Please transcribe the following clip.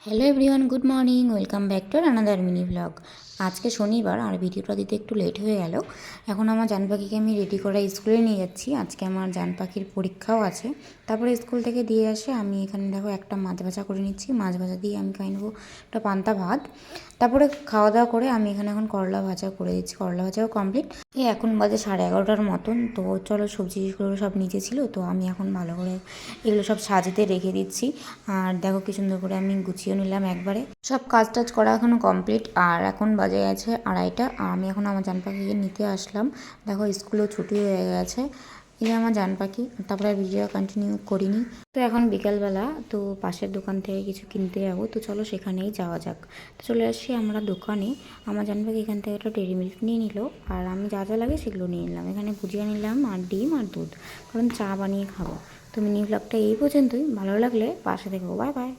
Hello everyone, good morning. Welcome back to another mini blog. আজকে শনিবার আর ভিডিওটা দিতে একটু লেট হয়ে গেল। এখন আমার জান পাখিকে আমি রেডি করে স্কুলে নিয়ে যাচ্ছি। আজকে আমার জান পাখির পরীক্ষাও আছে। তারপরে স্কুল থেকে দিয়ে আসে আমি এখানে দেখো একটা মাছ ভাজা করে নিচ্ছি। মাছ ভাজা দিয়ে আমি খাই নেবো একটা পান্তা ভাত। তারপরে খাওয়া দাওয়া করে আমি এখানে এখন করলা ভাজা করে দিচ্ছি। করলা ভাজাও কমপ্লিট। এখন বাজে 11:30 মতন। তো চলো, সবজিগুলো সব নিচে ছিল, তো আমি এখন ভালো করে এগুলো সব সাজিয়ে রেখে দিচ্ছি। আর দেখো কি সুন্দর করে আমি গুছিয়ে নিলাম একবারে। সব কাজ টাজ করা এখনও কমপ্লিট। আর এখন বাজে গেছে 2:30। আর আমি এখন আমার জান পাখিকে নিতে আসলাম। দেখো স্কুলও ছুটি হয়ে গেছে। এই যে আমার জান পাখি। তারপরে ভিডিও কন্টিনিউ করিনি। তো এখন বিকালবেলা, তো পাশের দোকান থেকে কিছু কিনতে যাবো, তো চলো সেখানেই যাওয়া যাক। তো চলে আসছি আমরা দোকানে। আমার জান পাখি এখান থেকে একটা ডেরি মিল্ক নিয়ে নিল। আর আমি যা যা লাগে সেগুলো নিয়ে নিলাম। এখানে ভুজিয়া নিলাম আর ডিম আর দুধ, কারণ চা বানিয়ে খাবো। তো মিনি ব্লগটা এই পর্যন্তই। ভালো লাগলে পাশে দেখো। Bye bye.